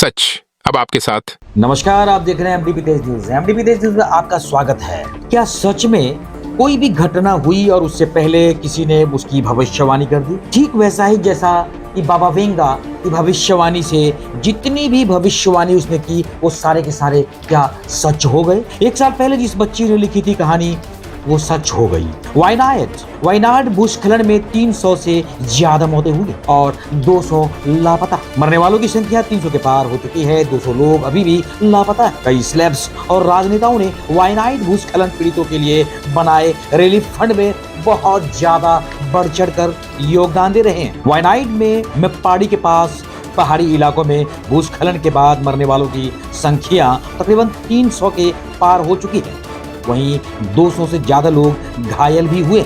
सच अब आपके साथ। नमस्कार, आप देख रहे हैं एमडीपी तेज न्यूज। एमडीपी तेज न्यूज में आपका स्वागत है। क्या सच में कोई भी घटना हुई और उससे पहले किसी ने उसकी भविष्यवाणी कर दी? ठीक वैसा ही जैसा कि बाबा वेंगा की भविष्यवाणी से जितनी भी भविष्यवाणी उसने की वो सारे के सारे क्या सच हो गए? 1 साल पहले जिस बच्ची ने लिखी थी कहानी वो सच हो गई। वायनाड भूस्खलन में 300 से ज्यादा मौतें हुई और 200 लापता। मरने वालों की संख्या 300 के पार हो चुकी है। 200 लोग अभी भी लापता है। कई स्लैब्स और राजनेताओं ने वायनाड भूस्खलन पीड़ितों के लिए बनाए रिलीफ फंड में बहुत ज्यादा बढ़ चढ़ कर योगदान दे रहे हैं। वायनाड में पहाड़ी के पास पहाड़ी इलाकों में भूस्खलन के बाद मरने वालों की संख्या तकरीबन 300 के पार हो चुकी है। वहीं 200 से ज्यादा लोग घायल भी हुए।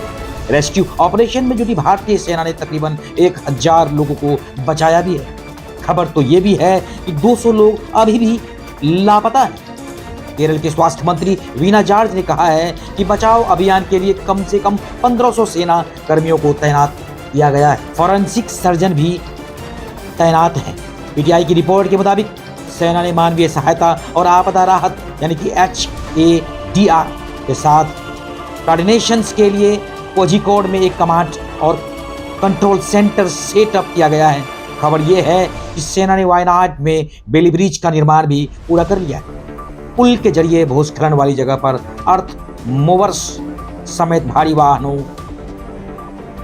रेस्क्यू ऑपरेशन में जुटी भारतीय सेना ने तकरीबन 1000 लोगों को बचाया भी है। खबर तो ये भी है कि 200 लोग अभी भी लापता हैं। केरल के स्वास्थ्य मंत्री वीना जॉर्ज ने कहा है कि बचाव अभियान के लिए कम से कम 1500 सेना कर्मियों को तैनात किया गया है। फॉरेंसिक सर्जन भी तैनात हैं। पीटीआई की रिपोर्ट के मुताबिक सेना ने मानवीय सहायता और आपदा राहत यानी कि HADR के साथ कोऑर्डिनेशंस के लिए कोझिकोड में एक कमांड और कंट्रोल सेंटर सेटअप किया गया है। खबर यह है कि सेना ने वायनाड में बेली ब्रिज का निर्माण भी पूरा कर लिया है। पुल के जरिए भूस्खलन वाली जगह पर अर्थ मूवर्स समेत भारी वाहनों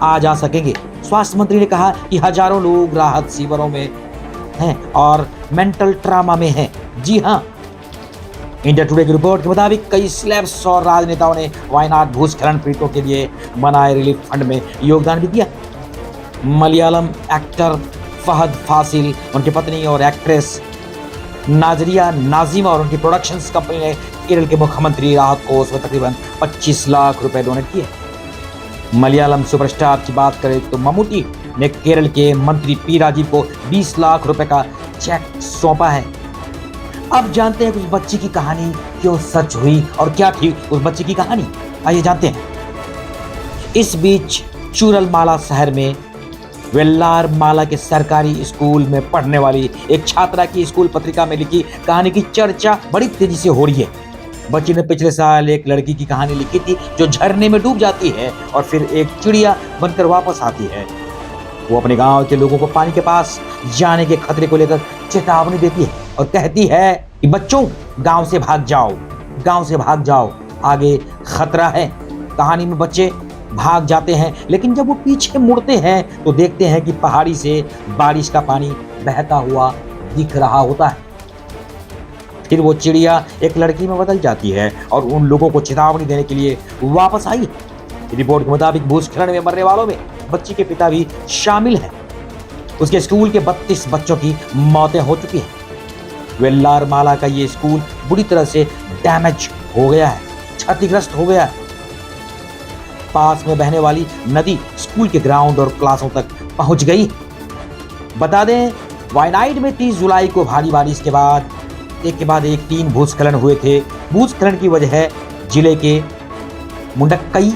आ जा सकेंगे। स्वास्थ्य मंत्री ने कहा कि हजारों लोग राहत शिविरों में हैं और मेंटल ट्रामा में हैं। जी हाँ, इंडिया टुडे की रिपोर्ट के मुताबिक कई स्लैब्स और राजनेताओं ने वायनाड भूस्खलन पीड़ितों के लिए बनाए रिलीफ फंड में योगदान भी दिया। मलयालम एक्टर फहद फासिल, उनकी पत्नी और एक्ट्रेस नाजरिया नाजिम और उनकी प्रोडक्शंस कंपनी ने केरल के मुख्यमंत्री राहत कोष में तकरीबन 25 लाख रुपए डोनेट किए। मलयालम सुपरस्टार की बात करें तो मम्मूटी ने केरल के मंत्री पी राजीव को 20 लाख रुपए का चेक सौंपा है। अब जानते हैं कि उस बच्ची की कहानी क्यों सच हुई और क्या थी उस बच्ची की कहानी। आइए जानते हैं। इस बीच चूरलमाला शहर में वेल्लार माला के सरकारी स्कूल में पढ़ने वाली एक छात्रा की स्कूल पत्रिका में लिखी कहानी की चर्चा बड़ी तेजी से हो रही है। बच्ची ने पिछले साल एक लड़की की कहानी लिखी थी जो झरने में डूब जाती है और फिर एक चिड़िया बनकर वापस आती है। वो अपने गांव के लोगों को पानी के पास जाने के खतरे को लेकर चेतावनी देती है और कहती है कि बच्चों गांव से भाग जाओ, आगे खतरा है। कहानी में बच्चे भाग जाते हैं, लेकिन जब वो पीछे मुड़ते हैं तो देखते हैं कि पहाड़ी से बारिश का पानी बहता हुआ दिख रहा होता है। फिर वो चिड़िया एक लड़की में बदल जाती है और उन लोगों को चेतावनी देने के लिए वापस आई। रिपोर्ट के मुताबिक भूस्खलन में मरने वालों में बच्ची के पिता भी शामिल हैं। उसके स्कूल के 32 बच्चों की मौतें हो चुकी हैं। वेल्लार माला का ये स्कूल बुरी तरह से डैमेज हो गया है, क्षतिग्रस्त हो गया है। पास में बहने वाली नदी स्कूल के ग्राउंड और क्लासों तक पहुंच गई। बता दें, वायनाड में 30 जुलाई को भारी बारिश के बाद एक 3 भूस्खलन हुए थे। भूस्खलन की वजह जिले के मुंडक्कई,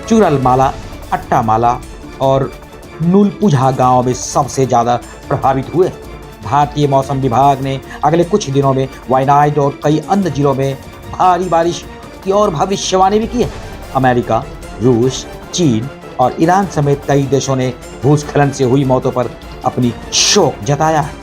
चूरलमाला, अट्टामाला और नूलपुझा गांव में सबसे ज्यादा प्रभावित हुए। भारतीय मौसम विभाग ने अगले कुछ दिनों में वायनाड और कई अन्य जिलों में भारी बारिश की और भविष्यवाणी भी की है। अमेरिका, रूस, चीन और ईरान समेत कई देशों ने भूस्खलन से हुई मौतों पर अपनी शोक जताया है।